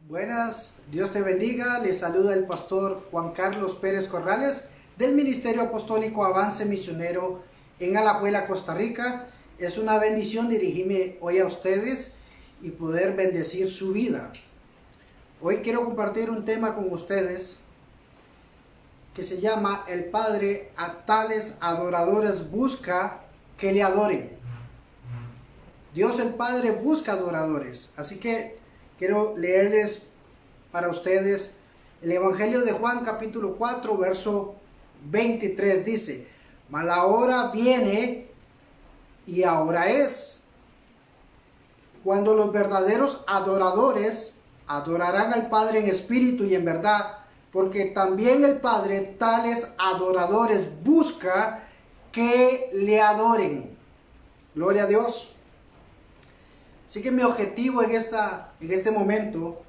Buenas, Dios te bendiga. Les saluda el pastor Juan Carlos Pérez Corrales del Ministerio Apostólico Avance Misionero en Alajuela, Costa Rica. Es una bendición dirigirme hoy a ustedes y poder bendecir su vida. Hoy quiero compartir un tema con ustedes que se llama: el Padre a tales adoradores busca que le adoren. Dios el Padre busca adoradores. Así que quiero leerles para ustedes el Evangelio de Juan capítulo 4 verso 23. Dice: mas la hora viene y ahora es, cuando los verdaderos adoradores adorarán al Padre en espíritu y en verdad, porque también el Padre tales adoradores busca que le adoren. Gloria a Dios. Así que mi objetivo en este momento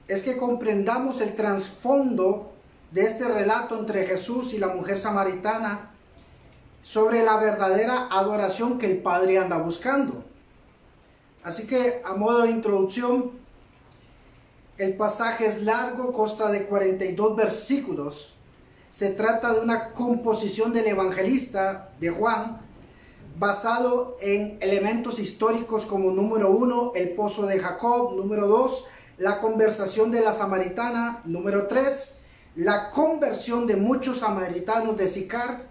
es que comprendamos el trasfondo de este relato entre Jesús y la mujer samaritana sobre la verdadera adoración que el Padre anda buscando. Así que, a modo de introducción, el pasaje es largo, consta de 42 versículos. Se trata de una composición del evangelista de Juan, basado en elementos históricos como: número 1, el pozo de Jacob; número 2, la conversación de la samaritana; número 3, la conversión de muchos samaritanos de Sicar,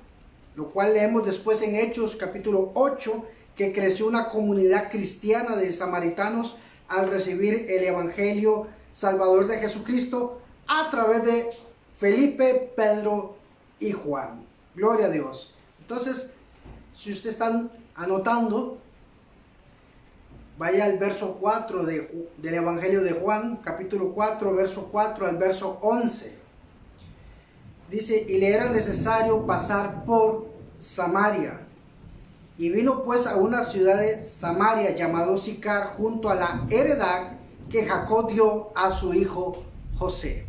lo cual leemos después en Hechos capítulo 8, que creció una comunidad cristiana de samaritanos al recibir el evangelio salvador de Jesucristo a través de Felipe, Pedro y Juan. Gloria a Dios. Entonces, si ustedes están anotando, vaya al verso 4 del Evangelio de Juan, capítulo 4, verso 4 al verso 11. Dice: y le era necesario pasar por Samaria. Y vino pues a una ciudad de Samaria llamado Sicar, junto a la heredad que Jacob dio a su hijo José.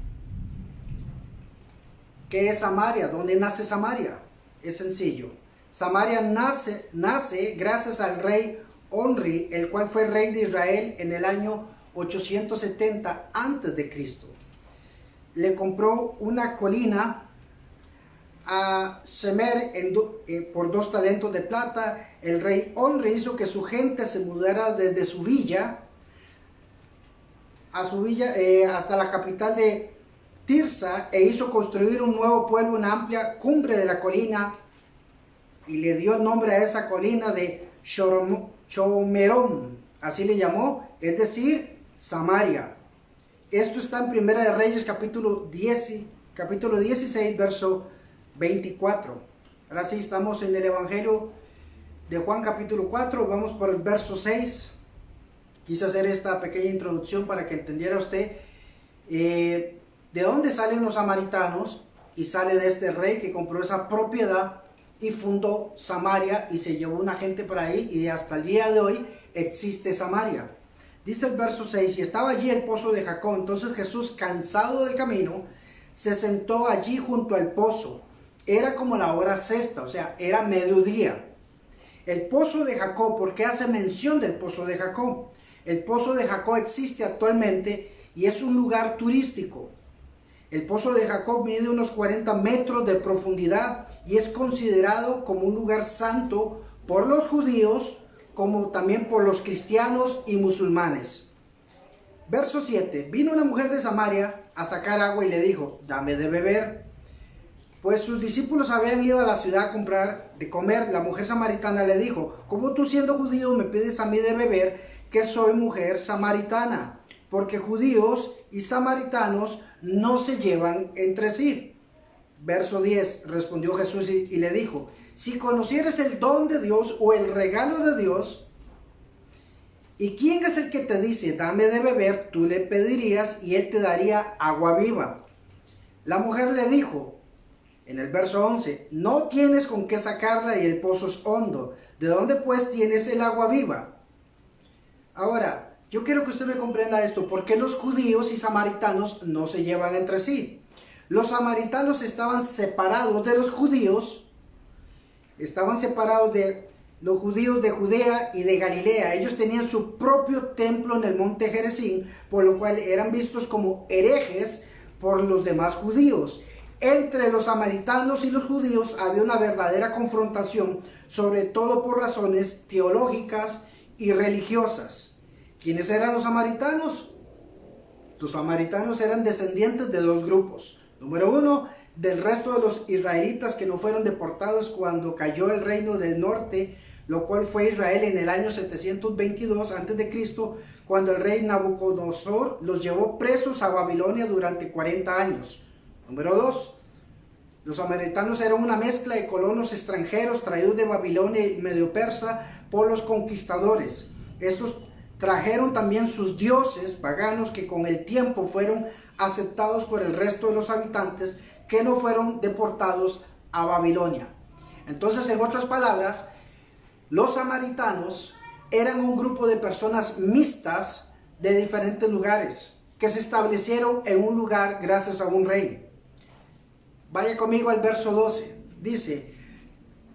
¿Qué es Samaria? ¿Dónde nace Samaria? Es sencillo. Samaria nace gracias al rey Onri, el cual fue rey de Israel en el año 870 a.C. Le compró una colina a Semer por 2 talentos de plata. El rey Onri hizo que su gente se mudara desde su villa hasta la capital de Tirsa, e hizo construir un nuevo pueblo en una amplia cumbre de la colina, y le dio el nombre a esa colina de Shomerón, así le llamó, es decir, Samaria. Esto está en Primera de Reyes capítulo 16, verso 24. Ahora sí, estamos en el Evangelio de Juan capítulo 4, vamos por el verso 6. Quise hacer esta pequeña introducción para que entendiera usted de dónde salen los samaritanos, y sale de este rey que compró esa propiedad y fundó Samaria y se llevó una gente para ahí, y hasta el día de hoy existe Samaria. Dice el verso 6: y estaba allí el pozo de Jacob. Entonces Jesús, cansado del camino, se sentó allí junto al pozo. Era como la hora sexta, o sea, era mediodía. El pozo de Jacob, ¿por qué hace mención del pozo de Jacob? El pozo de Jacob existe actualmente y es un lugar turístico. El pozo de Jacob mide unos 40 metros de profundidad y es considerado como un lugar santo por los judíos, como también por los cristianos y musulmanes. Verso 7. Vino una mujer de Samaria a sacar agua y le dijo: dame de beber. Pues sus discípulos habían ido a la ciudad a comprar de comer. La mujer samaritana le dijo: ¿cómo tú, siendo judío, me pides a mí de beber, que soy mujer samaritana? Porque judíos y samaritanos no se llevan entre sí. Verso 10. Respondió Jesús y le dijo: si conocieres el don de Dios, o el regalo de Dios, y quién es el que te dice dame de beber, tú le pedirías y él te daría agua viva. La mujer le dijo en el verso 11: no tienes con qué sacarla y el pozo es hondo. ¿De dónde pues tienes el agua viva? Ahora, yo quiero que usted me comprenda esto. ¿Por qué los judíos y samaritanos no se llevan entre sí? Los samaritanos estaban separados de los judíos, estaban separados de los judíos de Judea y de Galilea. Ellos tenían su propio templo en el monte Gerizim, por lo cual eran vistos como herejes por los demás judíos. Entre los samaritanos y los judíos había una verdadera confrontación, sobre todo por razones teológicas y religiosas. ¿Quiénes eran los samaritanos? Los samaritanos eran descendientes de dos grupos. Número uno, del resto de los israelitas que no fueron deportados cuando cayó el reino del norte, lo cual fue Israel en el año 722 a.C., cuando el rey Nabucodonosor los llevó presos a Babilonia durante 40 años. Número 2. Los samaritanos eran una mezcla de colonos extranjeros traídos de Babilonia y Medio Persa por los conquistadores. Estos trajeron también sus dioses paganos que con el tiempo fueron aceptados por el resto de los habitantes que no fueron deportados a Babilonia. Entonces, en otras palabras, los samaritanos eran un grupo de personas mixtas de diferentes lugares que se establecieron en un lugar gracias a un rey. Vaya conmigo al verso 12. Dice: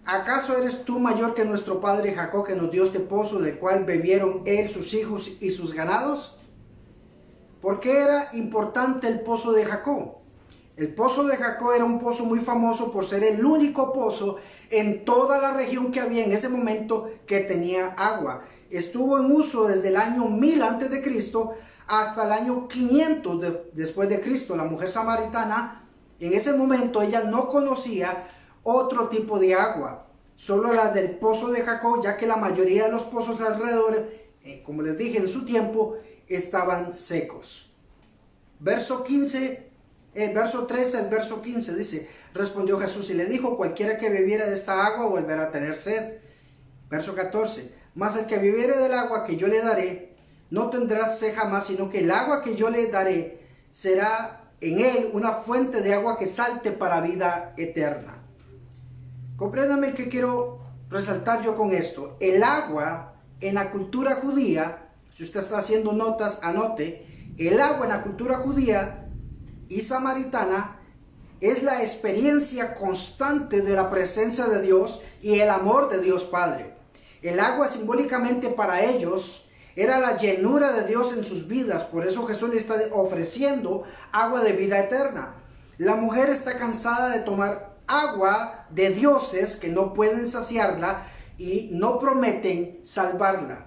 ¿acaso eres tú mayor que nuestro padre Jacob, que nos dio este pozo del cual bebieron él, sus hijos y sus ganados? ¿Por qué era importante el pozo de Jacob? El pozo de Jacob era un pozo muy famoso por ser el único pozo en toda la región que había en ese momento que tenía agua. Estuvo en uso desde el año 1000 a.C. hasta el año 500 después de Cristo. La mujer samaritana, en ese momento, ella no conocía otro tipo de agua, solo la del pozo de Jacob, ya que la mayoría de los pozos alrededor, como les dije en su tiempo, estaban secos. Verso 13 al verso 15 dice: respondió Jesús y le dijo: cualquiera que bebiera de esta agua volverá a tener sed. Verso 14: mas el que bebiere del agua que yo le daré no tendrá sed jamás, sino que el agua que yo le daré será en él una fuente de agua que salte para vida eterna. Compréndame qué quiero resaltar yo con esto. El agua en la cultura judía, si usted está haciendo notas, anote. El agua en la cultura judía y samaritana es la experiencia constante de la presencia de Dios y el amor de Dios Padre. El agua simbólicamente para ellos era la llenura de Dios en sus vidas. Por eso Jesús le está ofreciendo agua de vida eterna. La mujer está cansada de tomar agua de dioses que no pueden saciarla y no prometen salvarla.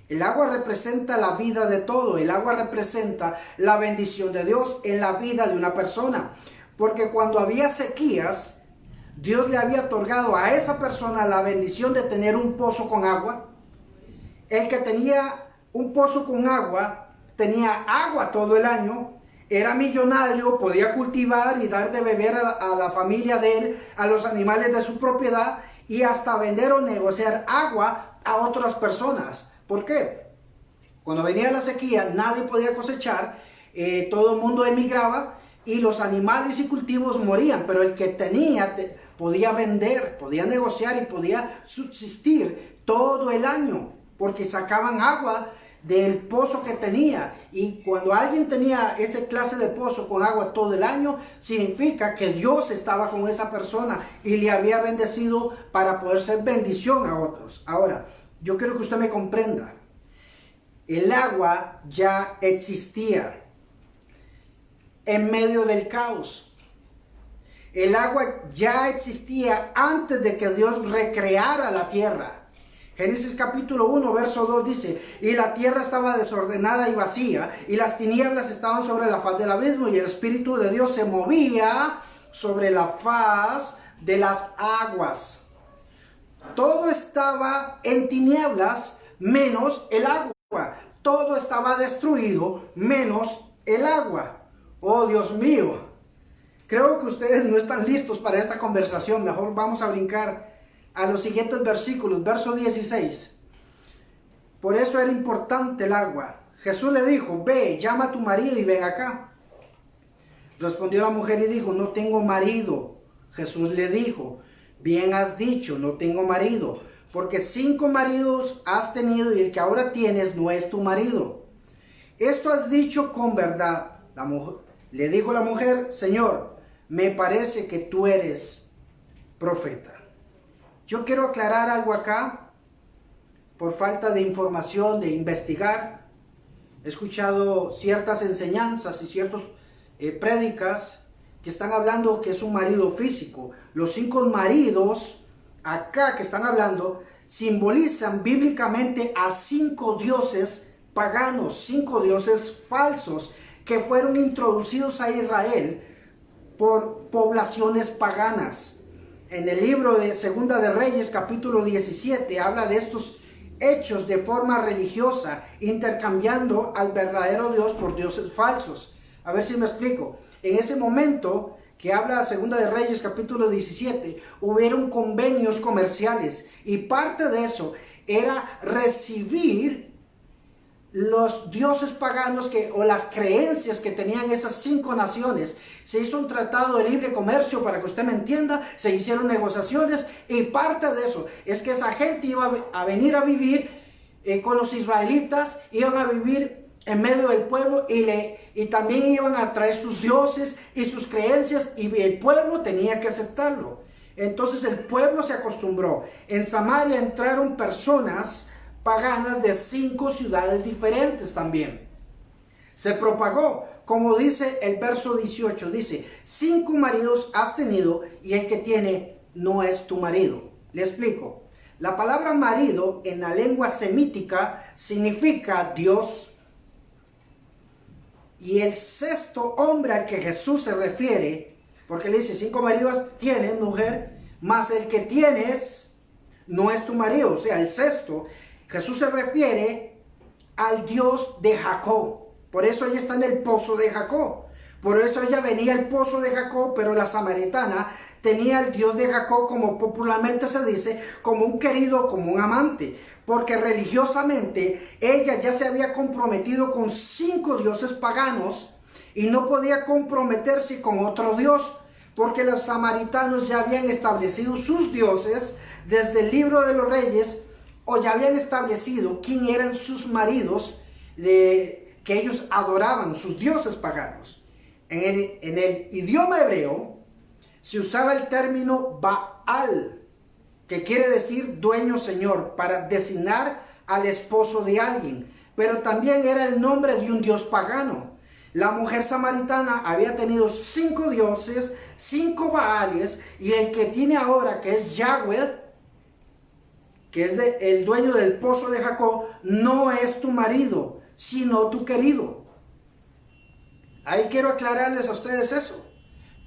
El agua representa la vida de todo. El agua representa la bendición de Dios en la vida de una persona. Porque cuando había sequías, Dios le había otorgado a esa persona la bendición de tener un pozo con agua. El que tenía un pozo con agua, tenía agua todo el año, era millonario, podía cultivar y dar de beber a la familia de él, a los animales de su propiedad, y hasta vender o negociar agua a otras personas. ¿Por qué? Cuando venía la sequía, nadie podía cosechar, todo el mundo emigraba y los animales y cultivos morían, pero el que tenía podía vender, podía negociar y podía subsistir todo el año, porque sacaban agua del pozo que tenía. Y cuando alguien tenía esa clase de pozo con agua todo el año, significa que Dios estaba con esa persona y le había bendecido para poder ser bendición a otros. Ahora, yo quiero que usted me comprenda. El agua ya existía en medio del caos. El agua ya existía antes de que Dios recreara la tierra. Génesis capítulo 1, verso 2 dice: y la tierra estaba desordenada y vacía, y las tinieblas estaban sobre la faz del abismo, y el Espíritu de Dios se movía sobre la faz de las aguas. Todo estaba en tinieblas menos el agua. Todo estaba destruido menos el agua. Oh, Dios mío. Creo que ustedes no están listos para esta conversación. Mejor vamos a brincar a los siguientes versículos. Verso 16. Por eso era importante el agua. Jesús le dijo: ve, llama a tu marido y ven acá. Respondió la mujer y dijo: no tengo marido. Jesús le dijo: bien has dicho, no tengo marido, porque 5 maridos has tenido y el que ahora tienes no es tu marido. Esto has dicho con verdad. Le dijo la mujer: Señor, me parece que tú eres profeta. Yo quiero aclarar algo acá. por falta de información, de investigar. He escuchado ciertas enseñanzas y ciertas prédicas que están hablando que es un marido físico. Los 5 maridos acá que están hablando simbolizan bíblicamente a 5 dioses paganos, 5 dioses falsos que fueron introducidos a Israel por poblaciones paganas. En el libro de Segunda de Reyes, capítulo 17, habla de estos hechos de forma religiosa, intercambiando al verdadero Dios por dioses falsos. A ver si me explico. En ese momento que habla Segunda de Reyes, capítulo 17, hubieron convenios comerciales y parte de eso era recibir los dioses paganos o las creencias que tenían esas 5 naciones. Se hizo un tratado de libre comercio, para que usted me entienda, se hicieron negociaciones y parte de eso es que esa gente iba a venir a vivir con los israelitas, iban a vivir en medio del pueblo y también iban a traer sus dioses y sus creencias y el pueblo tenía que aceptarlo. Entonces el pueblo se acostumbró. En Samaria entraron personas paganas de 5 ciudades diferentes también. Se propagó, como dice el verso 18, dice, 5 maridos has tenido y el que tiene no es tu marido. Le explico. La palabra marido en la lengua semítica significa Dios. Y el 6º hombre al que Jesús se refiere, porque le dice 5 maridos tienes, mujer, más el que tienes no es tu marido. O sea, el 6º, Jesús se refiere al Dios de Jacob. Por eso ella está en el pozo de Jacob. Por eso ella venía al pozo de Jacob, pero la samaritana tenía al Dios de Jacob, como popularmente se dice, como un querido, como un amante. Porque religiosamente ella ya se había comprometido con 5 dioses paganos y no podía comprometerse con otro Dios, porque los samaritanos ya habían establecido sus dioses desde el libro de los Reyes, o ya habían establecido quién eran sus maridos que ellos adoraban, sus dioses paganos. En el idioma hebreo se usaba el término Baal, que quiere decir dueño señor, para designar al esposo de alguien, pero también era el nombre de un dios pagano. La mujer samaritana había tenido 5 dioses, 5 Baales, y el que tiene ahora, que es Yahweh, que es el dueño del pozo de Jacob, no es tu marido, sino tu querido. Ahí quiero aclararles a ustedes eso.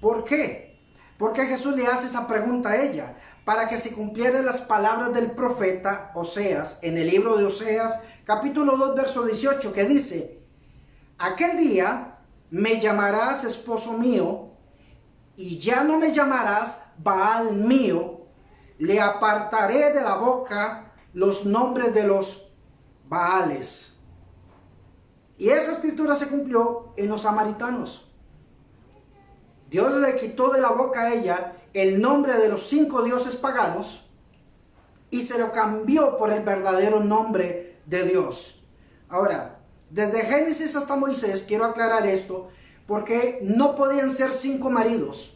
¿Por qué? Porque Jesús le hace esa pregunta a ella, para que se cumplieran las palabras del profeta Oseas, en el libro de Oseas, capítulo 2, verso 18, que dice, aquel día me llamarás esposo mío, y ya no me llamarás Baal mío, le apartaré de la boca los nombres de los Baales. Y esa escritura se cumplió en los samaritanos. Dios le quitó de la boca a ella el nombre de los 5 dioses paganos y se lo cambió por el verdadero nombre de Dios. Ahora, desde Génesis hasta Moisés, quiero aclarar esto, porque no podían ser 5 maridos.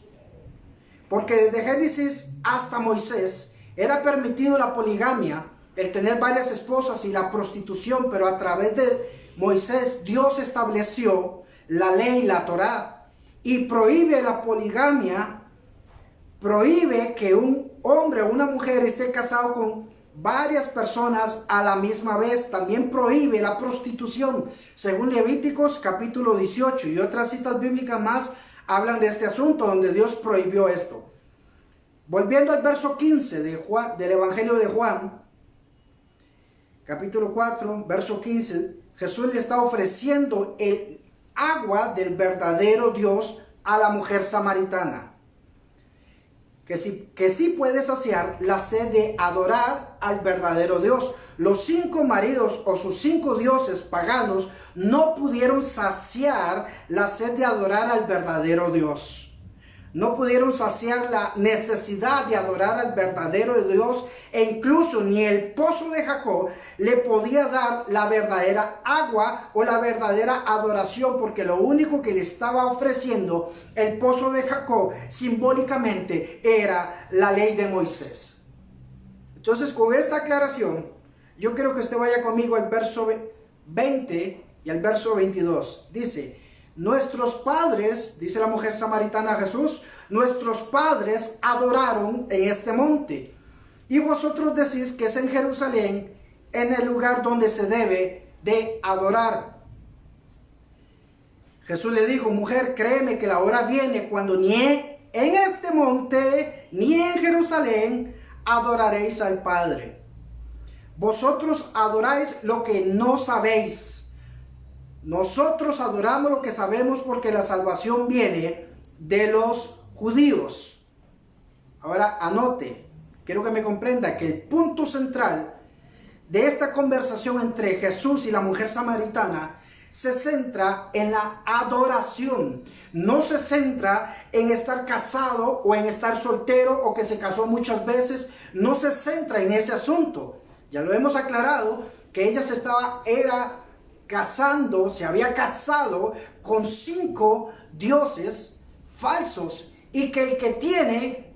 Porque desde Génesis hasta Moisés era permitido la poligamia, el tener varias esposas y la prostitución, pero a través de Moisés Dios estableció la ley, la Torá, y prohíbe la poligamia, prohíbe que un hombre o una mujer esté casado con varias personas a la misma vez. También prohíbe la prostitución, según Levíticos capítulo 18, y otras citas bíblicas más hablan de este asunto donde Dios prohibió esto. Volviendo al verso 15 del Evangelio de Juan, capítulo 4, verso 15, Jesús le está ofreciendo el agua del verdadero Dios a la mujer samaritana, que sí puede saciar la sed de adorar al verdadero Dios. Los 5 maridos o sus 5 dioses paganos no pudieron saciar la sed de adorar al verdadero Dios. No pudieron saciar la necesidad de adorar al verdadero Dios, e incluso ni el pozo de Jacob le podía dar la verdadera agua o la verdadera adoración, porque lo único que le estaba ofreciendo el pozo de Jacob simbólicamente era la ley de Moisés. Entonces, con esta aclaración, yo quiero que usted vaya conmigo al verso 20 y al verso 22. Dice, nuestros padres, dice la mujer samaritana a Jesús, nuestros padres adoraron en este monte, y vosotros decís que es en Jerusalén, en el lugar donde se debe de adorar. Jesús le dijo, mujer, créeme que la hora viene cuando ni en este monte, ni en Jerusalén, adoraréis al Padre. Vosotros adoráis lo que no sabéis. Nosotros adoramos lo que sabemos porque la salvación viene de los judíos. Ahora anote, quiero que me comprenda que el punto central de esta conversación entre Jesús y la mujer samaritana se centra en la adoración. No se centra en estar casado o en estar soltero o que se casó muchas veces. No se centra en ese asunto. Ya lo hemos aclarado que ella se había casado con 5 dioses falsos y que el que tiene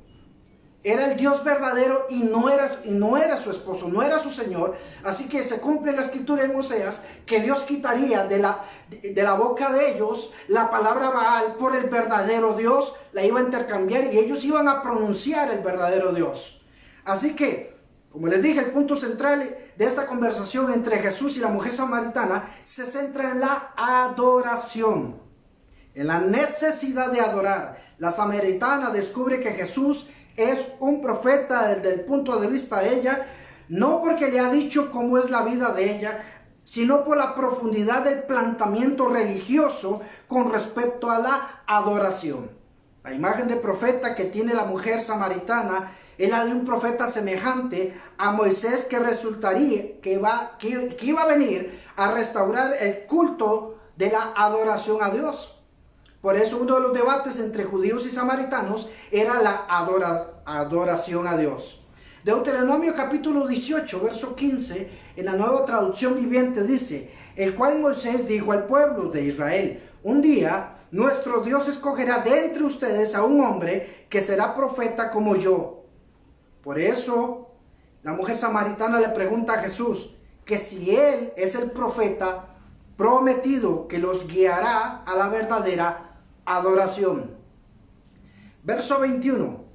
era el Dios verdadero y no era su esposo, no era su Señor. Así que se cumple la escritura en Oseas que Dios quitaría de la boca de ellos la palabra Baal por el verdadero Dios, la iba a intercambiar y ellos iban a pronunciar el verdadero Dios. Así que, como les dije, el punto central de esta conversación entre Jesús y la mujer samaritana se centra en la adoración, en la necesidad de adorar. La samaritana descubre que Jesús es un profeta desde el punto de vista de ella, no porque le ha dicho cómo es la vida de ella, sino por la profundidad del planteamiento religioso con respecto a la adoración. La imagen de profeta que tiene la mujer samaritana es la de un profeta semejante a Moisés que iba a venir a restaurar el culto de la adoración a Dios. Por eso uno de los debates entre judíos y samaritanos era la adoración a Dios. Deuteronomio capítulo 18, verso 15, en la Nueva Traducción Viviente dice, el cual Moisés dijo al pueblo de Israel, un día nuestro Dios escogerá de entre ustedes a un hombre que será profeta como yo. Por eso la mujer samaritana le pregunta a Jesús que si él es el profeta prometido que los guiará a la verdadera adoración. Verso 21.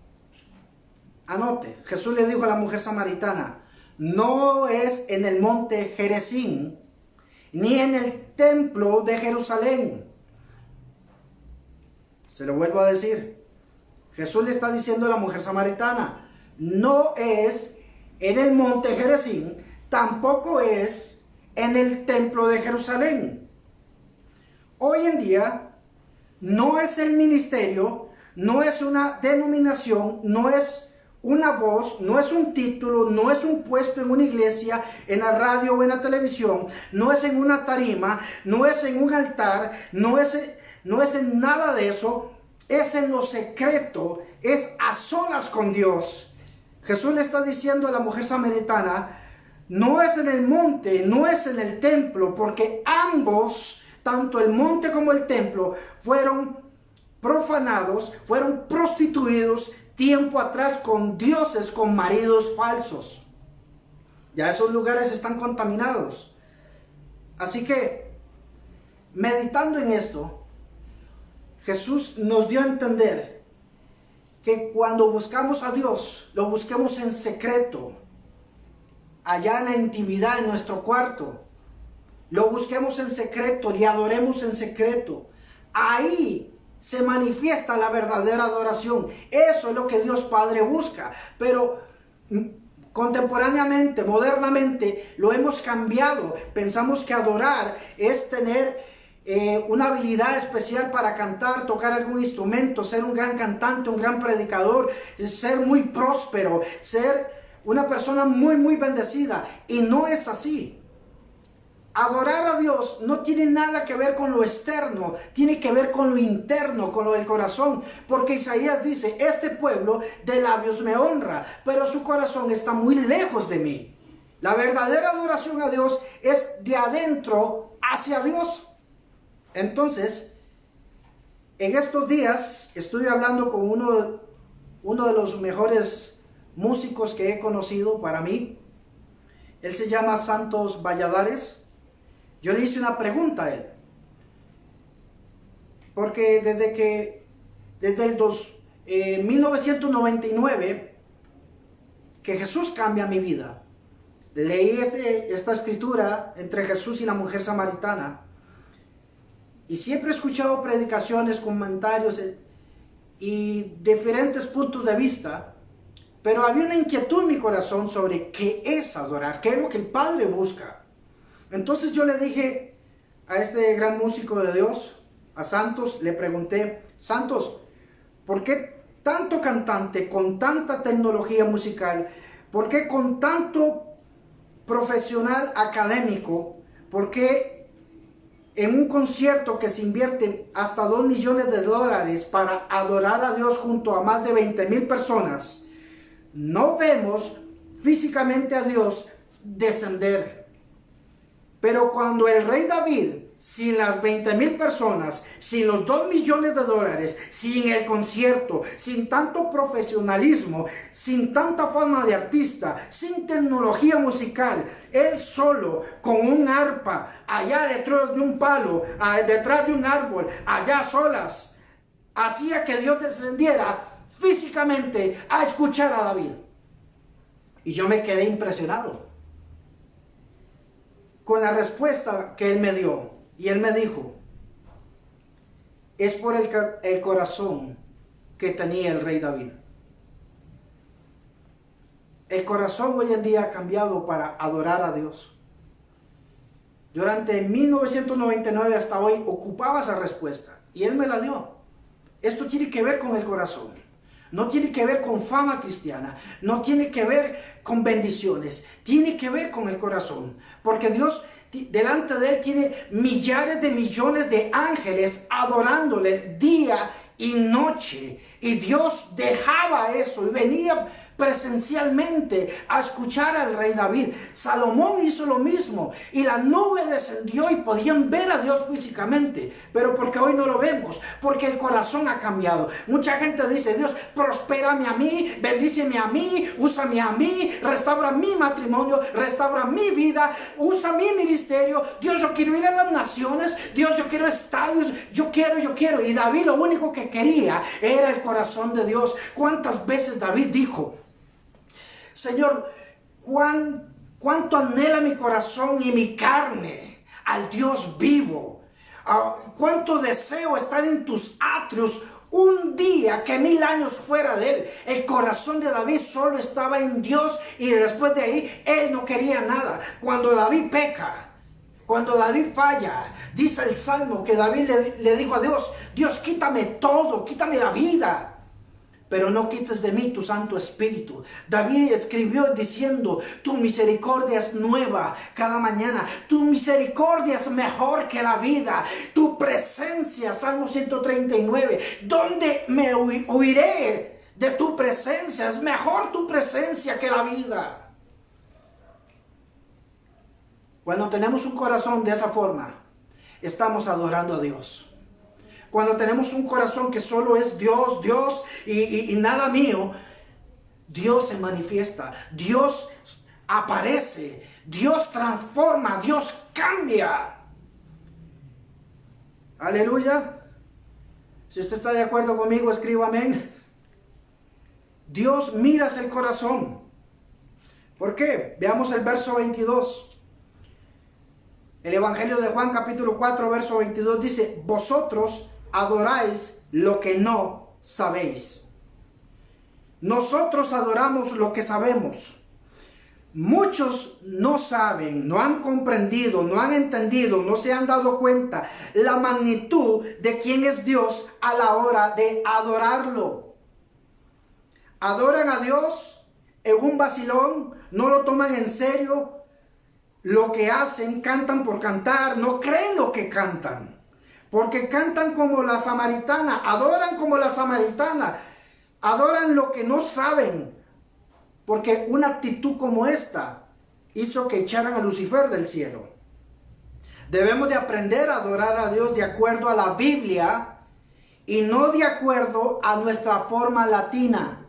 Anote, Jesús le dijo a la mujer samaritana, no es en el monte Gerizim, ni en el templo de Jerusalén. Se lo vuelvo a decir. Jesús le está diciendo a la mujer samaritana, no es en el monte Gerizim, tampoco es en el templo de Jerusalén. Hoy en día, no es el ministerio, no es una denominación, no es una voz, no es un título, no es un puesto en una iglesia, en la radio o en la televisión, no es en una tarima, no es en un altar, no es en nada de eso, es en lo secreto, es a solas con Dios. Jesús le está diciendo a la mujer samaritana, no es en el monte, no es en el templo, porque ambos, tanto el monte como el templo, fueron profanados, fueron prostituidos tiempo atrás con dioses, con maridos falsos. Ya esos lugares están contaminados. Así que, meditando en esto, Jesús nos dio a entender que cuando buscamos a Dios, lo busquemos en secreto, allá en la intimidad, en nuestro cuarto. Lo busquemos en secreto, le adoremos en secreto. Ahí se manifiesta la verdadera adoración. Eso es lo que Dios Padre busca. Pero contemporáneamente, modernamente, lo hemos cambiado. Pensamos que adorar es tener una habilidad especial para cantar, tocar algún instrumento, ser un gran cantante, un gran predicador, ser muy próspero, ser una persona muy, muy bendecida. Y no es así. Adorar a Dios no tiene nada que ver con lo externo, tiene que ver con lo interno, con lo del corazón. Porque Isaías dice, este pueblo de labios me honra, pero su corazón está muy lejos de mí. La verdadera adoración a Dios es de adentro hacia Dios. Entonces, en estos días estoy hablando con uno de los mejores músicos que he conocido para mí. Él se llama Santos Valladares. Yo le hice una pregunta a él. Porque desde el 1999 que Jesús cambia mi vida. Leí esta escritura entre Jesús y la mujer samaritana. Y siempre he escuchado predicaciones, comentarios y diferentes puntos de vista. Pero había una inquietud en mi corazón sobre qué es adorar, qué es lo que el Padre busca. Entonces yo le dije a este gran músico de Dios, a Santos, le pregunté: Santos, ¿por qué tanto cantante con tanta tecnología musical? ¿Por qué con tanto profesional académico? ¿Por qué en un concierto que se invierte hasta $2 millones para adorar a Dios junto a más de 20,000 personas, no vemos físicamente a Dios descender? Pero cuando el rey David, sin las 20,000 personas, sin los $2 millones, sin el concierto, sin tanto profesionalismo, sin tanta fama de artista, sin tecnología musical, él solo con un arpa, allá detrás de un palo, detrás de un árbol, allá a solas, hacía que Dios descendiera físicamente a escuchar a David. Y yo me quedé impresionado con la respuesta que él me dio. Y él me dijo: es por el corazón que tenía el rey David. El corazón hoy en día ha cambiado para adorar a Dios. Durante 1999 hasta hoy ocupaba esa respuesta y él me la dio. Esto tiene que ver con el corazón. No tiene que ver con fama cristiana. No tiene que ver con bendiciones. Tiene que ver con el corazón. Porque Dios, delante de él, tiene millares de millones de ángeles adorándole día y noche. Y Dios dejaba eso y venía presencialmente a escuchar al rey David. Salomón hizo lo mismo y la nube descendió y podían ver a Dios físicamente, pero porque hoy no lo vemos, porque el corazón ha cambiado. Mucha gente dice: Dios, prospérame a mí, bendíceme a mí, úsame a mí, restaura mi matrimonio, restaura mi vida, usa mi ministerio. Dios, yo quiero ir a las naciones. Dios, yo quiero estadios, yo quiero. Y David lo único que quería era el corazón de Dios. ¿Cuántas veces David dijo: Señor, cuánto anhela mi corazón y mi carne al Dios vivo? Cuánto deseo estar en tus atrios un día que 1000 años fuera de él. El corazón de David solo estaba en Dios y después de ahí él no quería nada. Cuando David peca, cuando David falla, dice el Salmo que David le dijo a Dios: Dios, quítame todo, quítame la vida, pero no quites de mí tu Santo Espíritu. David escribió diciendo: tu misericordia es nueva cada mañana. Tu misericordia es mejor que la vida. Tu presencia, Salmo 139. ¿Dónde me huiré de tu presencia? Es mejor tu presencia que la vida. Cuando tenemos un corazón de esa forma, estamos adorando a Dios. Cuando tenemos un corazón que solo es Dios, Dios y nada mío, Dios se manifiesta, Dios aparece, Dios transforma, Dios cambia. Aleluya. Si usted está de acuerdo conmigo, escriba amén. Dios mira hacia el corazón. ¿Por qué? Veamos el verso 22. El Evangelio de Juan capítulo 4 verso 22 dice: vosotros adoráis lo que no sabéis. Nosotros adoramos lo que sabemos. Muchos no saben, no han comprendido, no han entendido, no se han dado cuenta la magnitud de quién es Dios a la hora de adorarlo. Adoran a Dios en un vacilón, no lo toman en serio lo que hacen, cantan por cantar, no creen lo que cantan. Porque cantan como la samaritana, adoran como la samaritana, adoran lo que no saben. Porque una actitud como esta hizo que echaran a Lucifer del cielo. Debemos de aprender a adorar a Dios de acuerdo a la Biblia y no de acuerdo a nuestra forma latina.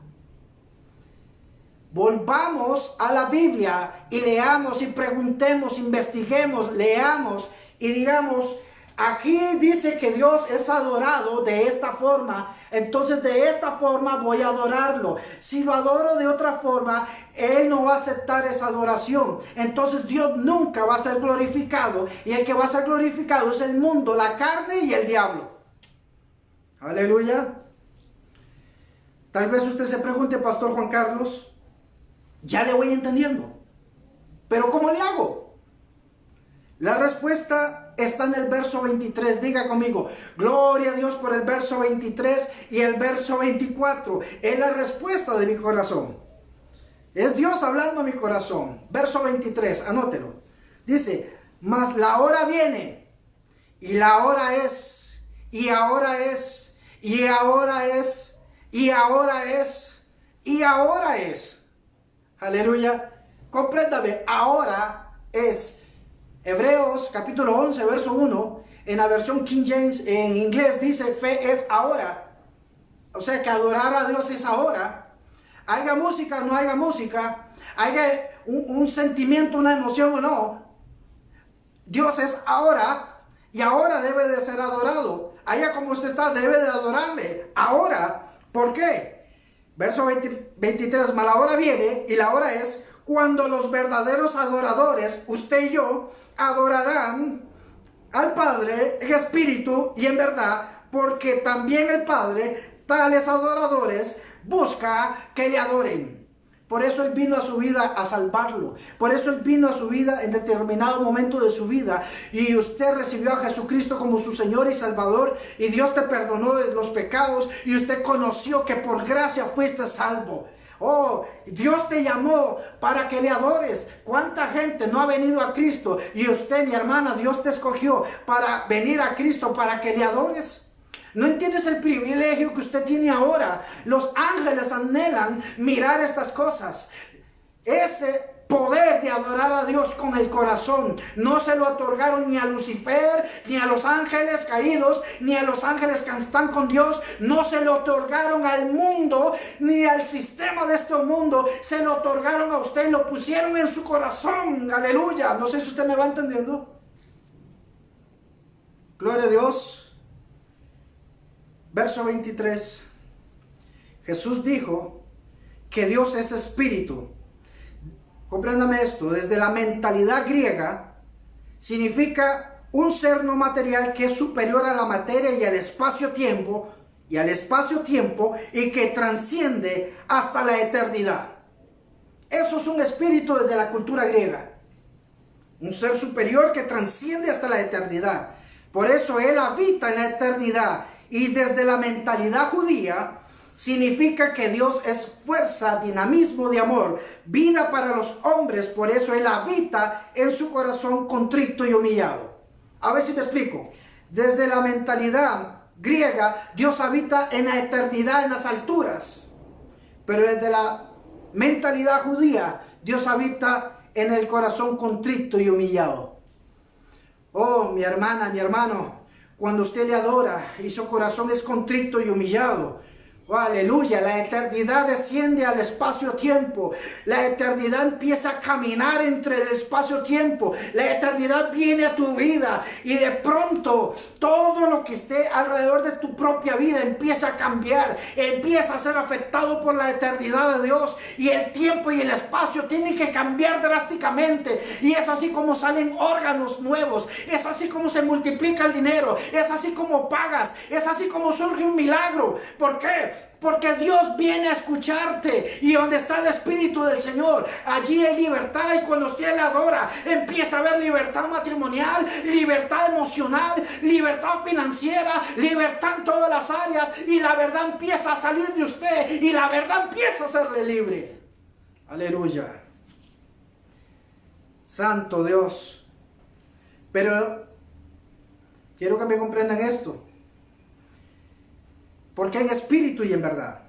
volvamos a la Biblia y leamos y preguntemos, investiguemos, leamos y digamos, aquí dice que Dios es adorado de esta forma, entonces de esta forma voy a adorarlo. Si lo adoro de otra forma, Él no va a aceptar esa adoración. Entonces Dios nunca va a ser glorificado, y el que va a ser glorificado es el mundo, la carne y el diablo. Aleluya. Tal vez usted se pregunte, Pastor Juan Carlos, ya le voy entendiendo, pero ¿cómo le hago? La respuesta está en el verso 23. Diga conmigo, gloria a Dios por el verso 23 y el verso 24. Es la respuesta de mi corazón. Es Dios hablando a mi corazón. Verso 23, anótelo. Dice, mas la hora viene, y la hora es, y ahora es, y ahora es, y ahora es, y ahora es. Aleluya. Compréndame, ahora es. Hebreos capítulo 11, verso 1, en la versión King James en inglés dice, fe es ahora. O sea que adorar a Dios es ahora. Haya música o no haya música, haya un sentimiento, una emoción o no, Dios es ahora, y ahora debe de ser adorado. Allá como usted está, debe de adorarle ahora. ¿Por qué? Verso 23, mas la hora viene, y la hora es, cuando los verdaderos adoradores, usted y yo, adorarán al Padre en espíritu y en verdad, porque también el Padre, tales adoradores, busca que le adoren. Por eso Él vino a su vida a salvarlo. Por eso Él vino a su vida en determinado momento de su vida. Y usted recibió a Jesucristo como su Señor y Salvador. Y Dios te perdonó de los pecados. Y usted conoció que por gracia fuiste salvo. Oh, Dios te llamó para que le adores. ¿Cuánta gente no ha venido a Cristo? Y usted, mi hermana, Dios te escogió para venir a Cristo, para que le adores. ¿No entiendes el privilegio que usted tiene ahora? Los ángeles anhelan mirar estas cosas. Ese poder de adorar a Dios con el corazón no se lo otorgaron ni a Lucifer, ni a los ángeles caídos, ni a los ángeles que están con Dios. No se lo otorgaron al mundo, ni al sistema de este mundo. Se lo otorgaron a usted y lo pusieron en su corazón. Aleluya. No sé si usted me va entendiendo. Gloria a Dios. Verso 23. Jesús dijo que Dios es espíritu. Compréndame esto. Desde la mentalidad griega, significa un ser no material que es superior a la materia y al espacio-tiempo, y que transciende hasta la eternidad. Eso es un espíritu desde la cultura griega. Un ser superior que transciende hasta la eternidad. Por eso Él habita en la eternidad. Y desde la mentalidad judía, significa que Dios es fuerza, dinamismo de amor, vida para los hombres. Por eso Él habita en su corazón contrito y humillado. A ver si me explico. Desde la mentalidad griega, Dios habita en la eternidad, en las alturas. Pero desde la mentalidad judía, Dios habita en el corazón contrito y humillado. Oh, mi hermana, mi hermano, cuando usted le adora y su corazón es contrito y humillado, oh, aleluya, la eternidad desciende al espacio-tiempo. La eternidad empieza a caminar entre el espacio-tiempo. La eternidad viene a tu vida y de pronto todo lo que esté alrededor de tu propia vida empieza a cambiar. Empieza a ser afectado por la eternidad de Dios, y el tiempo y el espacio tienen que cambiar drásticamente. Y es así como salen órganos nuevos. Es así como se multiplica el dinero. Es así como pagas. Es así como surge un milagro. ¿Por qué? Porque Dios viene a escucharte, y donde está el Espíritu del Señor, allí hay libertad. Y cuando usted le adora, empieza a haber libertad matrimonial, libertad emocional, libertad financiera, libertad en todas las áreas, y la verdad empieza a salir de usted, y la verdad empieza a hacerle libre. Aleluya. Santo Dios. Pero quiero que me comprendan esto. Porque en espíritu y en verdad,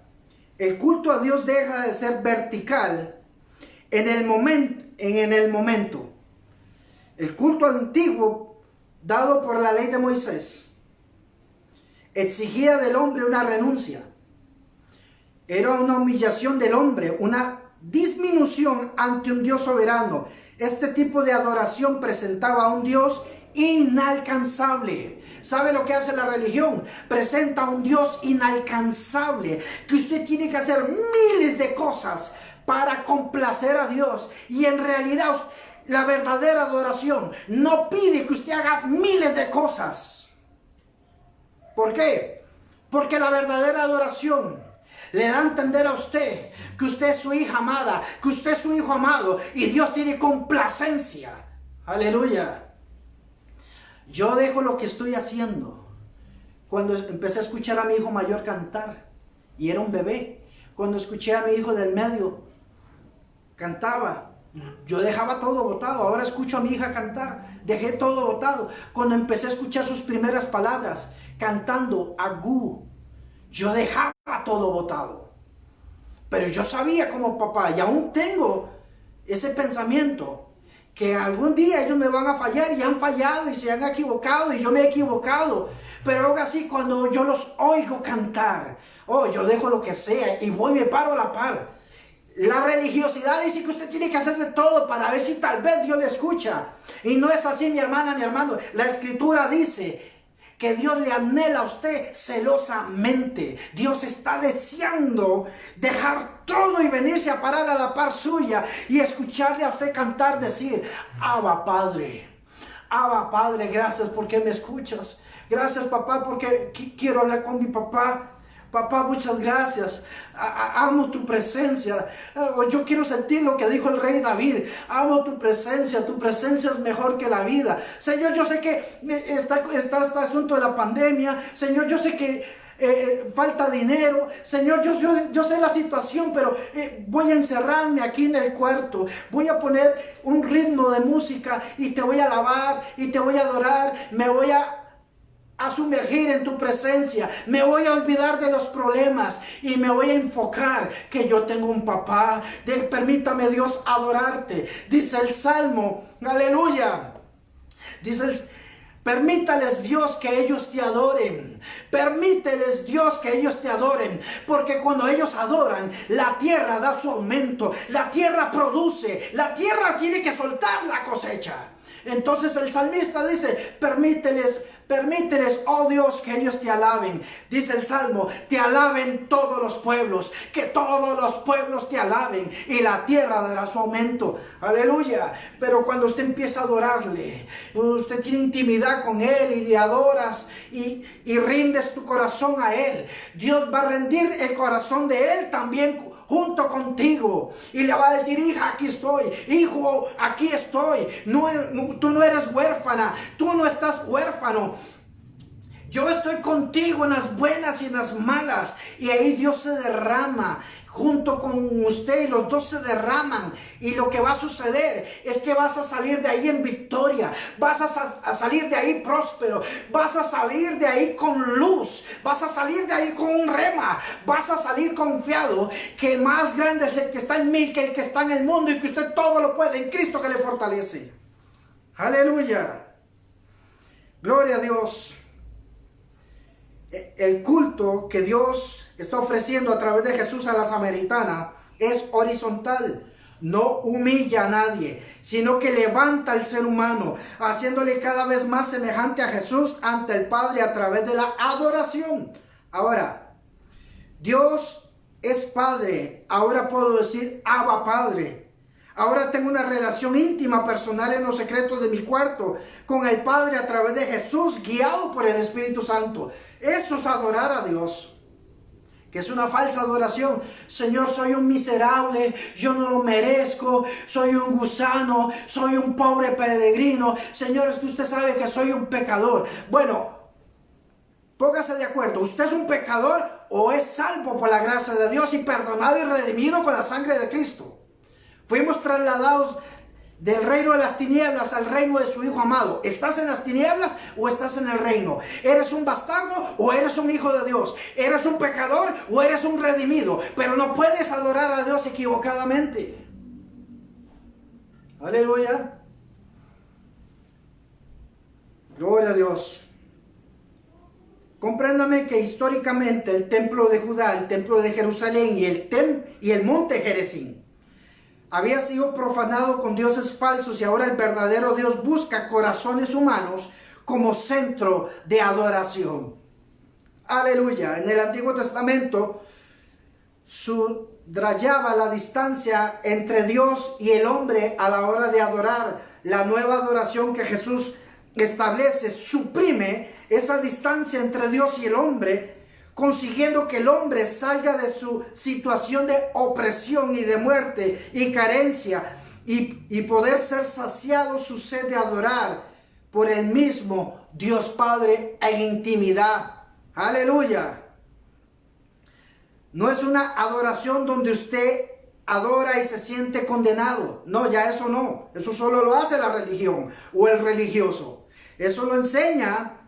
el culto a Dios deja de ser vertical en el momento. El culto antiguo, dado por la ley de Moisés, exigía del hombre una renuncia. Era una humillación del hombre, una disminución ante un Dios soberano. Este tipo de adoración presentaba a un Dios inalcanzable. ¿Sabe lo que hace la religión? Presenta a un Dios inalcanzable, que usted tiene que hacer miles de cosas para complacer a Dios. Y en realidad la verdadera adoración no pide que usted haga miles de cosas. ¿Por qué? Porque la verdadera adoración le da a entender a usted que usted es su hija amada, que usted es su hijo amado, y Dios tiene complacencia. Aleluya. Yo dejo lo que estoy haciendo. Cuando empecé a escuchar a mi hijo mayor cantar, y era un bebé, cuando escuché a mi hijo del medio, cantaba, yo dejaba todo botado. Ahora escucho a mi hija cantar, dejé todo botado. Cuando empecé a escuchar sus primeras palabras, cantando Agú, yo dejaba todo botado. Pero yo sabía como papá, y aún tengo ese pensamiento, que algún día ellos me van a fallar, y han fallado, y se han equivocado, y yo me he equivocado. Pero aún así, cuando yo los oigo cantar, yo dejo lo que sea, y voy y me paro a la par. La religiosidad dice que usted tiene que hacer de todo para ver si tal vez Dios le escucha. Y no es así, mi hermana, mi hermano. La Escritura dice que Dios le anhela a usted celosamente. Dios está deseando dejar todo y venirse a parar a la par suya y escucharle a usted cantar, decir: Abba Padre, Abba Padre, gracias porque me escuchas. Gracias, papá, porque quiero hablar con mi papá. Papá, muchas gracias. Amo tu presencia. Yo quiero sentir lo que dijo el rey David. Amo tu presencia es mejor que la vida. Señor, yo sé que está este asunto de la pandemia. Señor, yo sé que falta dinero. Señor, yo sé la situación, pero voy a encerrarme aquí en el cuarto. Voy a poner un ritmo de música y te voy a alabar y te voy a adorar. Me voy a sumergir en tu presencia, me voy a olvidar de los problemas y me voy a enfocar que yo tengo un papá. Permítame, Dios, adorarte. Dice el Salmo, aleluya, permítales, Dios, que ellos te adoren. Permíteles, Dios, que ellos te adoren. Porque cuando ellos adoran, la tierra da su aumento. La tierra produce. La tierra tiene que soltar la cosecha. Entonces el salmista dice: permíteles, oh Dios, que ellos te alaben. Dice el Salmo: te alaben todos los pueblos, que todos los pueblos te alaben, y la tierra dará su aumento. Aleluya. Pero cuando usted empieza a adorarle, usted tiene intimidad con Él y le adoras y rindes tu corazón a Él, Dios va a rendir el corazón de Él también junto contigo, y le va a decir: hija, aquí estoy. Hijo, aquí estoy. Tú no eres huérfana, tú no estás huérfano. Yo estoy contigo en las buenas y en las malas. Y ahí Dios se derrama junto con usted, y los dos se derraman. Y lo que va a suceder es que vas a salir de ahí en victoria. Vas a salir de ahí próspero. Vas a salir de ahí con luz. Vas a salir de ahí con un rema. Vas a salir confiado que más grande es el que está en mí que el que está en el mundo, y que usted todo lo puede en Cristo que le fortalece. Aleluya. Gloria a Dios. El culto que Dios está ofreciendo a través de Jesús a la samaritana es horizontal. No humilla a nadie, sino que levanta al ser humano, haciéndole cada vez más semejante a Jesús ante el Padre a través de la adoración. Ahora, Dios es Padre. Ahora puedo decir: Abba Padre. Ahora tengo una relación íntima, personal, en los secretos de mi cuarto con el Padre a través de Jesús, guiado por el Espíritu Santo. Eso es adorar a Dios, que es una falsa adoración. Señor, soy un miserable, yo no lo merezco, soy un gusano, soy un pobre peregrino. Señor, es que usted sabe que soy un pecador. Bueno, póngase de acuerdo, ¿usted es un pecador o es salvo por la gracia de Dios y perdonado y redimido con la sangre de Cristo? Fuimos trasladados del reino de las tinieblas al reino de su Hijo amado. ¿Estás en las tinieblas o estás en el reino? ¿Eres un bastardo o eres un hijo de Dios? ¿Eres un pecador o eres un redimido? Pero no puedes adorar a Dios equivocadamente. Aleluya. Gloria a Dios. Compréndame que históricamente el templo de Judá, el templo de Jerusalén y el monte Gerizim había sido profanado con dioses falsos y ahora el verdadero Dios busca corazones humanos como centro de adoración. Aleluya. En el Antiguo Testamento subrayaba la distancia entre Dios y el hombre a la hora de adorar. La nueva adoración que Jesús establece suprime esa distancia entre Dios y el hombre, consiguiendo que el hombre salga de su situación de opresión y de muerte y carencia y poder ser saciado su sed de adorar por el mismo Dios Padre en intimidad. Aleluya. No es una adoración donde usted adora y se siente condenado. No, ya eso no. Eso solo lo hace la religión o el religioso. Eso lo enseña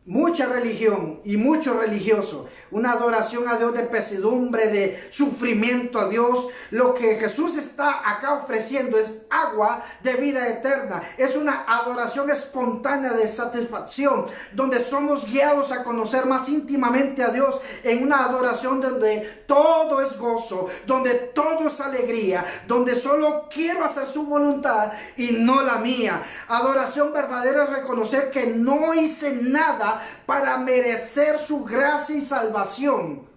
mucha religión y mucho religioso. Una adoración a Dios de pesadumbre, de sufrimiento a Dios. Lo que Jesús está acá ofreciendo es agua de vida eterna. Es una adoración espontánea de satisfacción, donde somos guiados a conocer más íntimamente a Dios, en una adoración donde todo es gozo, donde todo es alegría, donde solo quiero hacer su voluntad y no la mía. Adoración verdadera es reconocer que no hice nada para merecer su gracia y salvación.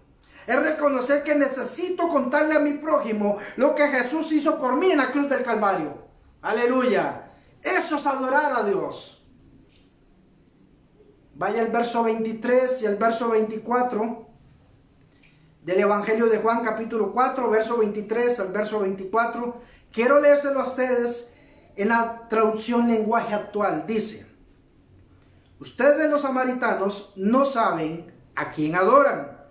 Es reconocer que necesito contarle a mi prójimo lo que Jesús hizo por mí en la cruz del Calvario. Aleluya. Eso es adorar a Dios. Vaya el verso 23 y el verso 24 del Evangelio de Juan, capítulo 4, verso 23 al verso 24. Quiero leérselo a ustedes en la traducción lenguaje actual. Dice: ustedes los samaritanos no saben a quién adoran,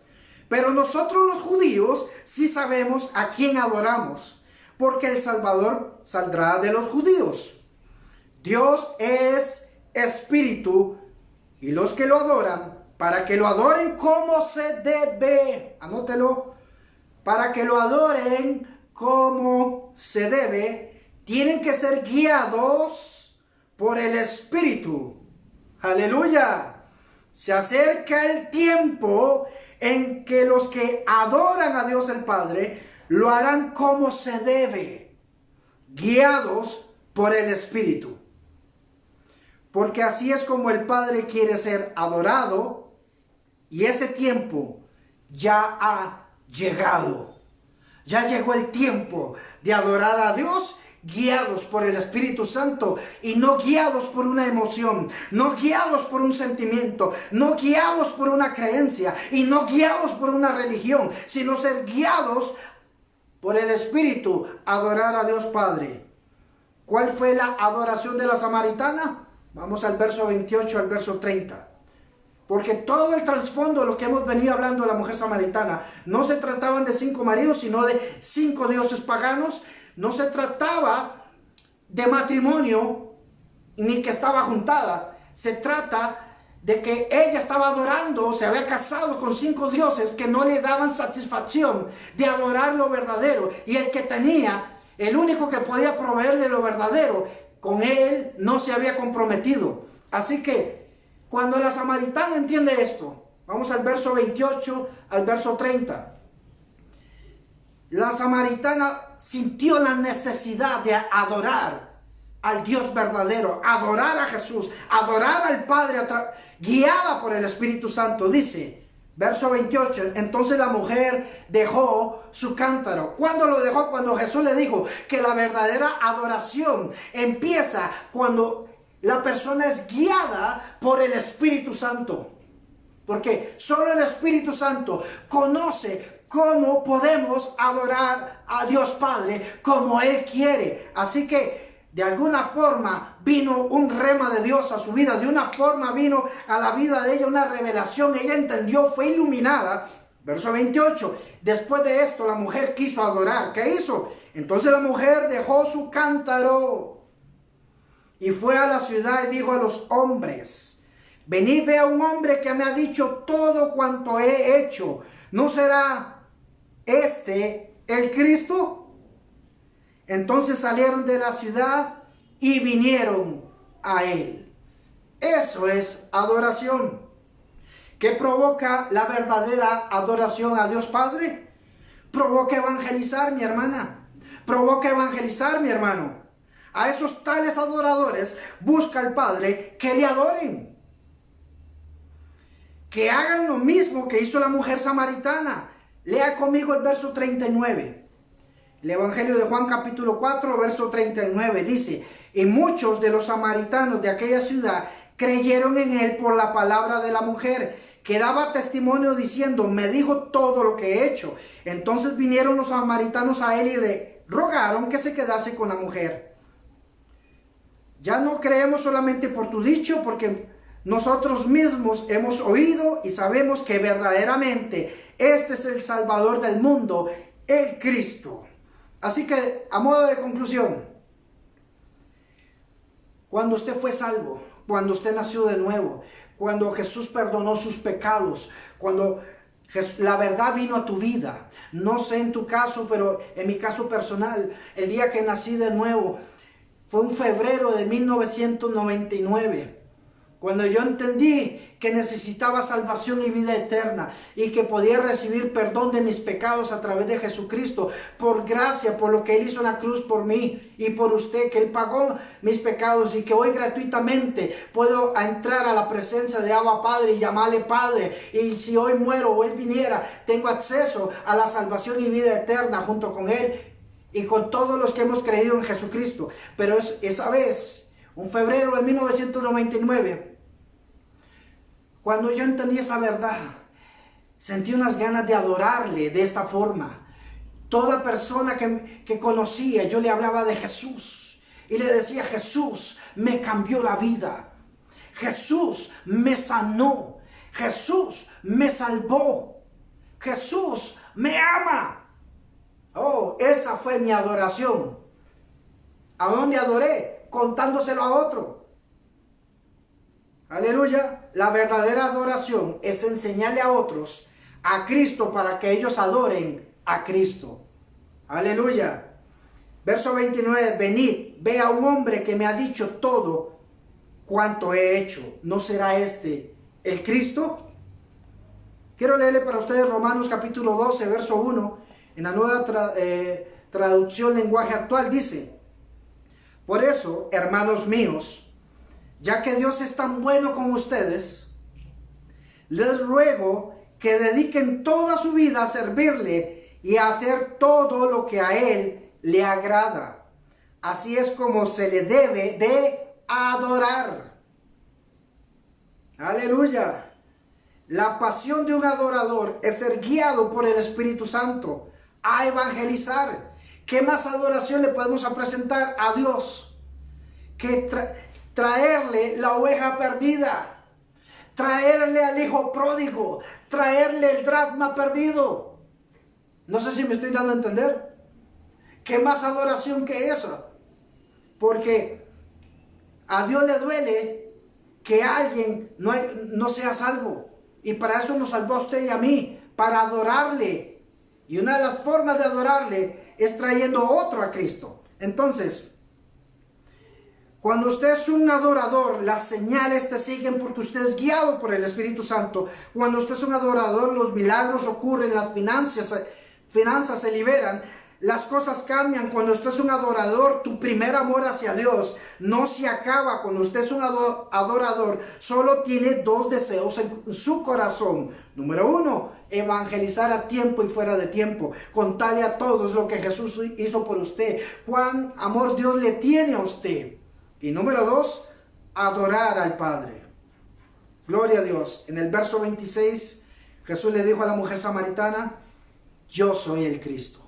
pero nosotros los judíos sí sabemos a quién adoramos, porque el Salvador saldrá de los judíos. Dios es espíritu, y los que lo adoran, para que lo adoren como se debe, anótelo, para que lo adoren como se debe, tienen que ser guiados por el Espíritu. Aleluya. Se acerca el tiempo en que los que adoran a Dios el Padre lo harán como se debe, guiados por el Espíritu. Porque así es como el Padre quiere ser adorado, y ese tiempo ya ha llegado. Ya llegó el tiempo de adorar a Dios guiados por el Espíritu Santo y no guiados por una emoción, no guiados por un sentimiento, no guiados por una creencia y no guiados por una religión, sino ser guiados por el Espíritu, adorar a Dios Padre. ¿Cuál fue la adoración de la samaritana? Vamos al verso 28 al verso 30. Porque todo el trasfondo de lo que hemos venido hablando de la mujer samaritana, no se trataban de 5 maridos, sino de 5 dioses paganos. No se trataba de matrimonio, ni que estaba juntada. Se trata de que ella estaba adorando, se había casado con 5 dioses que no le daban satisfacción de adorar lo verdadero. Y el que tenía, el único que podía proveerle lo verdadero, con él no se había comprometido. Así que cuando la samaritana entiende esto, vamos al verso 28 al verso 30. La samaritana sintió la necesidad de adorar al Dios verdadero, adorar a Jesús, adorar al Padre, guiada por el Espíritu Santo. Dice, verso 28, entonces la mujer dejó su cántaro. ¿Cuándo lo dejó? Cuando Jesús le dijo que la verdadera adoración empieza cuando la persona es guiada por el Espíritu Santo. Porque solo el Espíritu Santo conoce cómo podemos adorar a Dios Padre como Él quiere. Así que de alguna forma vino un rema de Dios a su vida. De una forma vino a la vida de ella una revelación. Ella entendió, fue iluminada. Verso 28. Después de esto la mujer quiso adorar. ¿Qué hizo? Entonces la mujer dejó su cántaro y fue a la ciudad y dijo a los hombres: venid, ve a un hombre que me ha dicho todo cuanto he hecho. ¿No será este el Cristo? Entonces salieron de la ciudad y vinieron a él. Eso es adoración. ¿Qué provoca la verdadera adoración a Dios Padre? Provoca evangelizar, mi hermana. Provoca evangelizar, mi hermano. A esos tales adoradores busca el Padre que le adoren. Que hagan lo mismo que hizo la mujer samaritana. Lea conmigo el verso 39. El Evangelio de Juan capítulo 4, verso 39 dice: y muchos de los samaritanos de aquella ciudad creyeron en él por la palabra de la mujer, que daba testimonio diciendo: me dijo todo lo que he hecho. Entonces vinieron los samaritanos a él y le rogaron que se quedase con la mujer. Ya no creemos solamente por tu dicho, porque nosotros mismos hemos oído y sabemos que verdaderamente este es el Salvador del mundo, el Cristo. Así que, a modo de conclusión, cuando usted fue salvo, cuando usted nació de nuevo, cuando Jesús perdonó sus pecados, cuando la verdad vino a tu vida, no sé en tu caso, pero en mi caso personal, el día que nací de nuevo, fue un febrero de 1999. Cuando yo entendí que necesitaba salvación y vida eterna y que podía recibir perdón de mis pecados a través de Jesucristo, por gracia, por lo que Él hizo en la cruz por mí y por usted, que Él pagó mis pecados y que hoy gratuitamente puedo entrar a la presencia de Abba Padre y llamarle Padre. Y si hoy muero o Él viniera, tengo acceso a la salvación y vida eterna junto con Él y con todos los que hemos creído en Jesucristo. Pero esa vez, un febrero de 1999, cuando yo entendí esa verdad, sentí unas ganas de adorarle de esta forma. Toda persona que conocía, yo le hablaba de Jesús. Y le decía: Jesús me cambió la vida. Jesús me sanó. Jesús me salvó. Jesús me ama. Oh, esa fue mi adoración. ¿A dónde adoré? Contándoselo a otro. Aleluya. La verdadera adoración es enseñarle a otros a Cristo para que ellos adoren a Cristo. Aleluya. Verso 29. Venid, ve a un hombre que me ha dicho todo cuanto he hecho. ¿No será este el Cristo? Quiero leerle para ustedes Romanos capítulo 12, verso 1. En la nueva traducción lenguaje actual dice: por eso, hermanos míos, ya que Dios es tan bueno con ustedes, les ruego que dediquen toda su vida a servirle y a hacer todo lo que a Él le agrada. Así es como se le debe de adorar. Aleluya. La pasión de un adorador es ser guiado por el Espíritu Santo a evangelizar. ¿Qué más adoración le podemos presentar a Dios que traerle la oveja perdida, traerle al hijo pródigo, traerle el dracma perdido? No sé si me estoy dando a entender. ¿Qué más adoración que esa? Porque a Dios le duele que alguien no sea salvo. Y para eso nos salvó a usted y a mí, para adorarle. Y una de las formas de adorarle es trayendo otro a Cristo. Entonces, cuando usted es un adorador, las señales te siguen porque usted es guiado por el Espíritu Santo. Cuando usted es un adorador, los milagros ocurren, las finanzas se liberan, las cosas cambian. Cuando usted es un adorador, tu primer amor hacia Dios no se acaba. Cuando usted es un adorador, solo tiene dos deseos en su corazón. Número uno, evangelizar a tiempo y fuera de tiempo. Contarle a todos lo que Jesús hizo por usted. Cuán amor Dios le tiene a usted. Y número dos, adorar al Padre. Gloria a Dios. En el verso 26, Jesús le dijo a la mujer samaritana: yo soy el Cristo.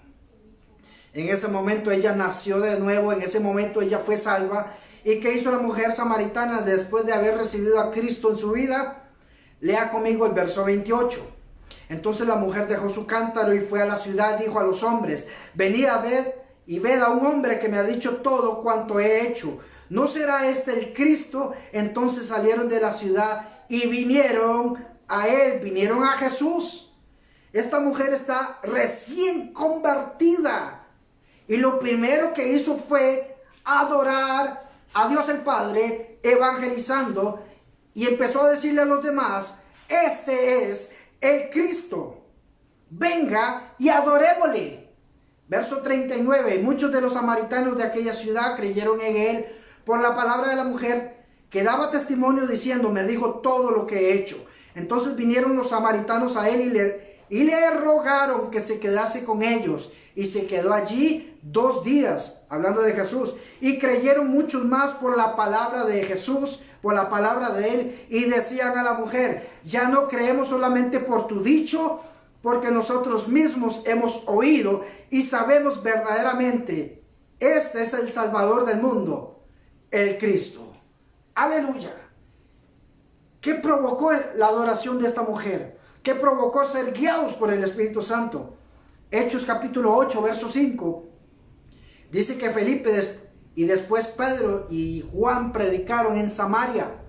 En ese momento ella nació de nuevo, en ese momento ella fue salva. ¿Y qué hizo la mujer samaritana después de haber recibido a Cristo en su vida? Lea conmigo el verso 28. Entonces la mujer dejó su cántaro y fue a la ciudad, dijo a los hombres: venid a ver y ved a un hombre que me ha dicho todo cuanto he hecho. ¿No será este el Cristo? Entonces salieron de la ciudad y vinieron a él, vinieron a Jesús. Esta mujer está recién convertida y lo primero que hizo fue adorar a Dios el Padre, evangelizando, y empezó a decirle a los demás: este es el Cristo, venga y adorémosle. Verso 39. Muchos de los samaritanos de aquella ciudad creyeron en él por la palabra de la mujer, que daba testimonio diciendo: me dijo todo lo que he hecho. Entonces vinieron los samaritanos a él y le rogaron que se quedase con ellos. Y se quedó allí 2 días, hablando de Jesús. Y creyeron muchos más por la palabra de Jesús, por la palabra de él. Y decían a la mujer: ya no creemos solamente por tu dicho, porque nosotros mismos hemos oído y sabemos verdaderamente, este es el Salvador del mundo, el Cristo. Aleluya. ¿Qué provocó la adoración de esta mujer? ¿Qué provocó ser guiados por el Espíritu Santo? Hechos capítulo 8, verso 5. Dice que Felipe y después Pedro y Juan predicaron en Samaria.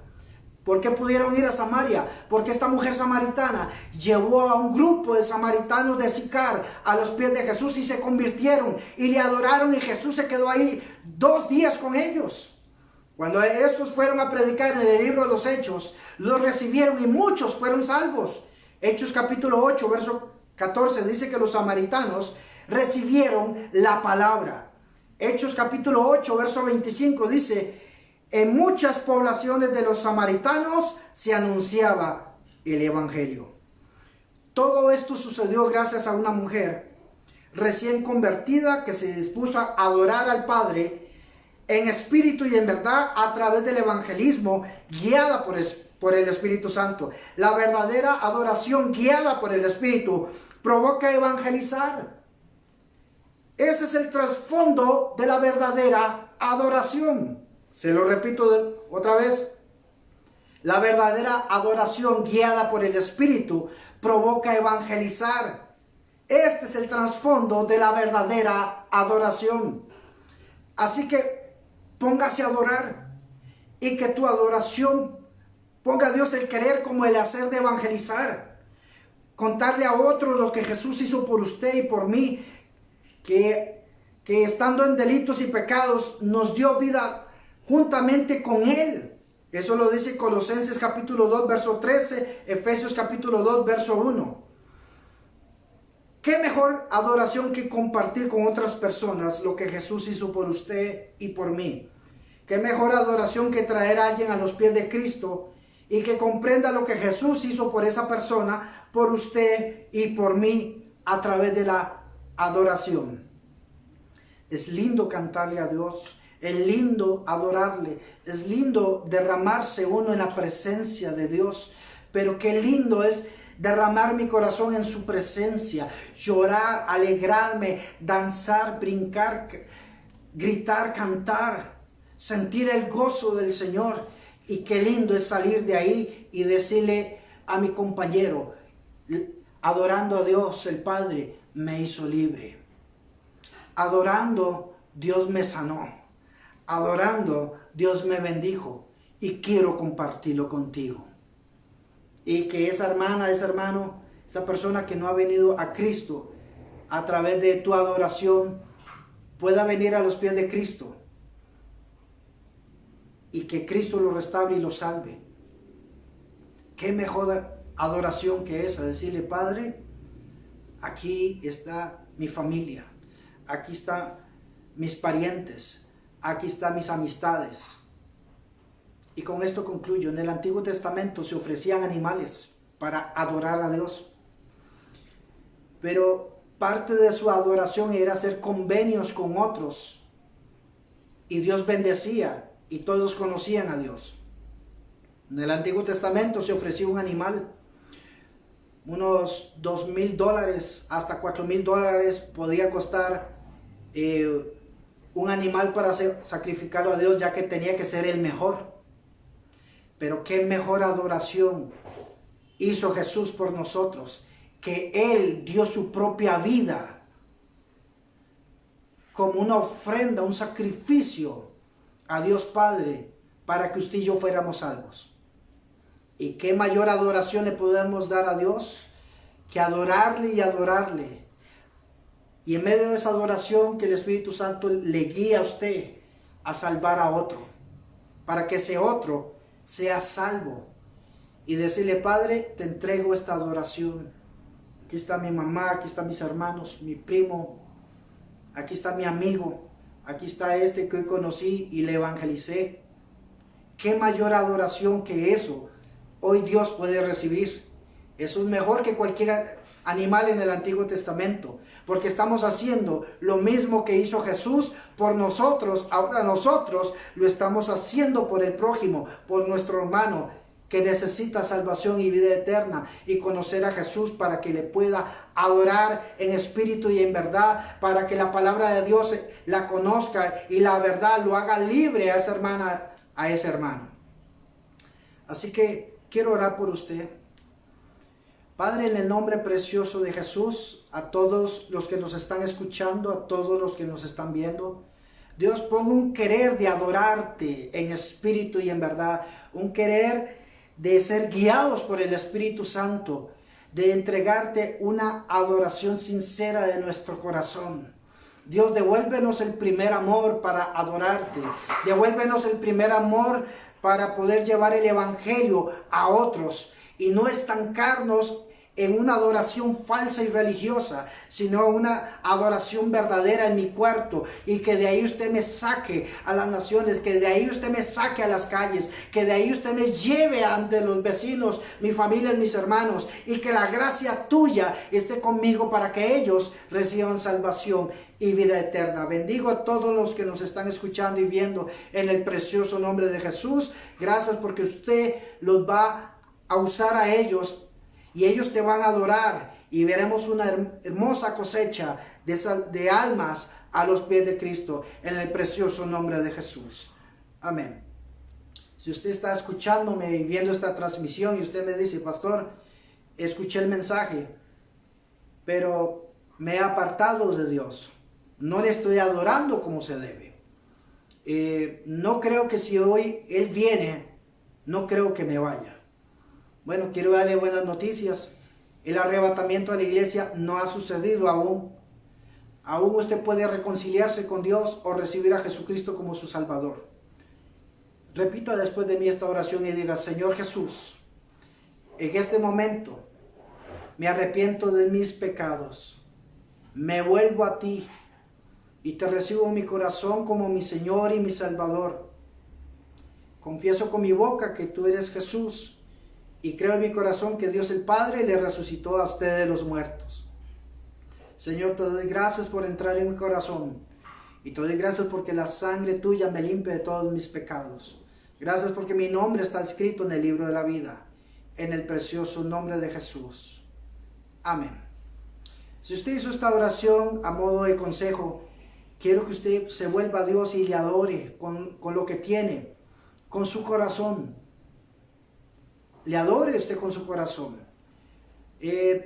¿Por qué pudieron ir a Samaria? Porque esta mujer samaritana llevó a un grupo de samaritanos de Sicar a los pies de Jesús y se convirtieron y le adoraron, y Jesús se quedó ahí 2 días con ellos. Cuando estos fueron a predicar en el libro de los Hechos, los recibieron y muchos fueron salvos. Hechos capítulo 8, verso 14 dice que los samaritanos recibieron la palabra. Hechos capítulo 8, verso 25 dice: en muchas poblaciones de los samaritanos se anunciaba el evangelio. Todo esto sucedió gracias a una mujer recién convertida que se dispuso a adorar al Padre en espíritu y en verdad a través del evangelismo, guiada por el Espíritu Santo. La verdadera adoración guiada por el Espíritu provoca evangelizar. Ese es el trasfondo de la verdadera adoración. Se lo repito otra vez. La verdadera adoración guiada por el Espíritu provoca evangelizar. Este es el trasfondo de la verdadera adoración. Así que póngase a adorar, y que tu adoración ponga a Dios el querer como el hacer de evangelizar. Contarle a otros lo que Jesús hizo por usted y por mí, que estando en delitos y pecados nos dio vida juntamente con Él. Eso lo dice Colosenses capítulo 2, verso 13, Efesios capítulo 2, verso 1. ¿Qué mejor adoración que compartir con otras personas lo que Jesús hizo por usted y por mí? ¿Qué mejor adoración que traer a alguien a los pies de Cristo y que comprenda lo que Jesús hizo por esa persona, por usted y por mí, a través de la adoración? Es lindo cantarle a Dios. Es lindo adorarle, es lindo derramarse uno en la presencia de Dios, pero qué lindo es derramar mi corazón en su presencia, llorar, alegrarme, danzar, brincar, gritar, cantar, sentir el gozo del Señor. Y qué lindo es salir de ahí y decirle a mi compañero, adorando a Dios el Padre, me hizo libre. Adorando, Dios me sanó. Adorando, Dios me bendijo y quiero compartirlo contigo. Y que esa hermana, ese hermano, esa persona que no ha venido a Cristo, a través de tu adoración, pueda venir a los pies de Cristo y que Cristo lo restaure y lo salve. Qué mejor adoración que esa, decirle: Padre, aquí está mi familia, aquí están mis parientes, aquí están mis amistades. Y con esto concluyo. En el Antiguo Testamento se ofrecían animales para adorar a Dios. Pero parte de su adoración era hacer convenios con otros. Y Dios bendecía y todos conocían a Dios. En el Antiguo Testamento se ofrecía un animal. Unos $2,000 hasta $4,000 podía costar un animal para sacrificarlo a Dios, ya que tenía que ser el mejor. Pero qué mejor adoración hizo Jesús por nosotros, que Él dio su propia vida como una ofrenda, un sacrificio a Dios Padre, para que usted y yo fuéramos salvos. Y qué mayor adoración le podemos dar a Dios que adorarle y adorarle. Y en medio de esa adoración, que el Espíritu Santo le guíe a usted a salvar a otro, para que ese otro sea salvo. Y decirle: Padre, te entrego esta adoración. Aquí está mi mamá, aquí están mis hermanos, mi primo, aquí está mi amigo, aquí está este que hoy conocí y le evangelicé. ¿Qué mayor adoración que eso hoy Dios puede recibir? Eso es mejor que cualquier animal en el Antiguo Testamento, porque estamos haciendo lo mismo que hizo Jesús por nosotros. Ahora nosotros lo estamos haciendo por el prójimo, por nuestro hermano que necesita salvación y vida eterna, y conocer a Jesús para que le pueda adorar en espíritu y en verdad, para que la palabra de Dios la conozca y la verdad lo haga libre a esa hermana, a ese hermano. Así que quiero orar por usted. Padre, en el nombre precioso de Jesús, a todos los que nos están escuchando, a todos los que nos están viendo, Dios, pon un querer de adorarte en espíritu y en verdad, un querer de ser guiados por el Espíritu Santo, de entregarte una adoración sincera de nuestro corazón. Dios, devuélvenos el primer amor para adorarte, devuélvenos el primer amor para poder llevar el Evangelio a otros y no estancarnos en una adoración falsa y religiosa, sino una adoración verdadera en mi cuarto, y que de ahí usted me saque a las naciones, que de ahí usted me saque a las calles, que de ahí usted me lleve ante los vecinos, mi familia, mis hermanos, y que la gracia tuya esté conmigo para que ellos reciban salvación y vida eterna. Bendigo a todos los que nos están escuchando y viendo en el precioso nombre de Jesús. Gracias porque usted los va a usar a ellos y ellos te van a adorar, y veremos una hermosa cosecha de almas a los pies de Cristo en el precioso nombre de Jesús. Amén. Si usted está escuchándome y viendo esta transmisión y usted me dice: pastor, escuché el mensaje, pero me he apartado de Dios, no le estoy adorando como se debe, no creo que si hoy Él viene, no creo que me vaya. Bueno, quiero darle buenas noticias. El arrebatamiento a la iglesia no ha sucedido aún. Aún usted puede reconciliarse con Dios o recibir a Jesucristo como su Salvador. Repita después de mí esta oración y diga: Señor Jesús, en este momento me arrepiento de mis pecados. Me vuelvo a ti y te recibo en mi corazón como mi Señor y mi Salvador. Confieso con mi boca que tú eres Jesús, y creo en mi corazón que Dios el Padre le resucitó a usted de los muertos. Señor, te doy gracias por entrar en mi corazón. Y te doy gracias porque la sangre tuya me limpia de todos mis pecados. Gracias porque mi nombre está escrito en el libro de la vida. En el precioso nombre de Jesús. Amén. Si usted hizo esta oración a modo de consejo, quiero que usted se vuelva a Dios y le adore con lo que tiene, con su corazón. Le adore usted con su corazón.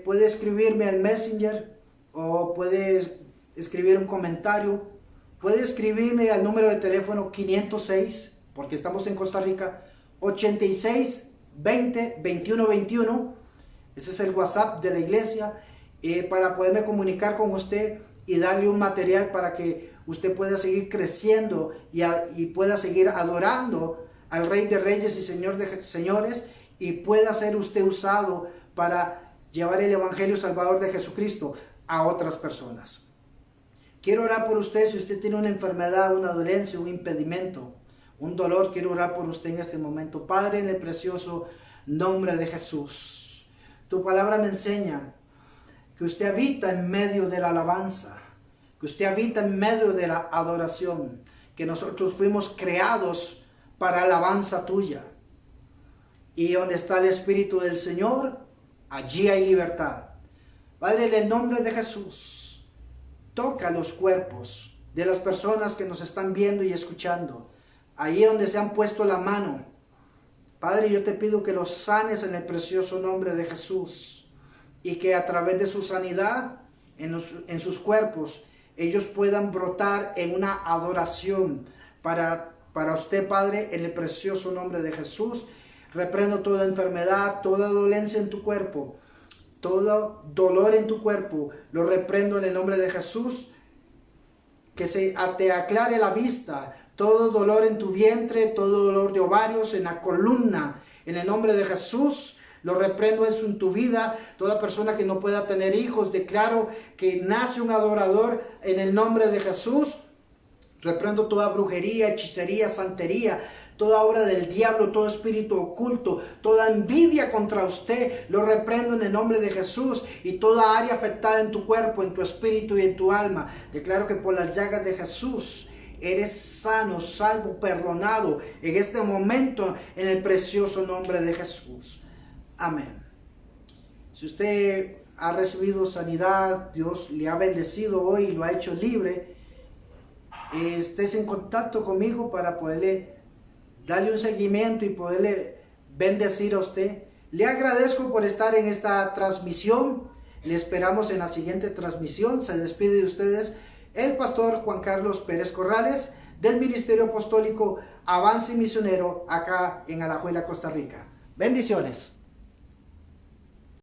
Puede escribirme al Messenger, o puede escribir un comentario. Puede escribirme al número de teléfono 506, porque estamos en Costa Rica, 86 20 21 21. Ese es el WhatsApp de la iglesia, para poderme comunicar con usted y darle un material para que usted pueda seguir creciendo y pueda seguir adorando al Rey de Reyes y Señor de Señores, y pueda ser usted usado para llevar el Evangelio Salvador de Jesucristo a otras personas. Quiero orar por usted. Si usted tiene una enfermedad, una dolencia, un impedimento, un dolor, quiero orar por usted en este momento. Padre, en el precioso nombre de Jesús, tu palabra me enseña que usted habita en medio de la alabanza, que usted habita en medio de la adoración, que nosotros fuimos creados para alabanza tuya. Y donde está el Espíritu del Señor, allí hay libertad. Padre, en el nombre de Jesús, toca los cuerpos de las personas que nos están viendo y escuchando, ahí donde se han puesto la mano. Padre, yo te pido que los sanes en el precioso nombre de Jesús, y que a través de su sanidad en sus cuerpos, ellos puedan brotar en una adoración para usted, Padre, en el precioso nombre de Jesús. Reprendo toda enfermedad, toda dolencia en tu cuerpo, todo dolor en tu cuerpo, lo reprendo en el nombre de Jesús. Que te aclare la vista, todo dolor en tu vientre, todo dolor de ovarios, en la columna, en el nombre de Jesús, Lo reprendo eso en tu vida. Toda persona que no pueda tener hijos, declaro que nace un adorador en el nombre de Jesús. Reprendo toda brujería, hechicería, santería, toda obra del diablo, todo espíritu oculto, toda envidia contra usted, lo reprendo en el nombre de Jesús. Y toda área afectada en tu cuerpo, en tu espíritu y en tu alma, declaro que por las llagas de Jesús eres sano, salvo, perdonado en este momento, en el precioso nombre de Jesús. Amén. Si usted ha recibido sanidad, Dios le ha bendecido hoy y lo ha hecho libre, estés en contacto conmigo para poderle darle un seguimiento y poderle bendecir a usted. Le agradezco por estar en esta transmisión. Le esperamos en la siguiente transmisión. Se despide de ustedes el pastor Juan Carlos Pérez Corrales del Ministerio Apostólico Avance Misionero acá en Alajuela, Costa Rica. Bendiciones.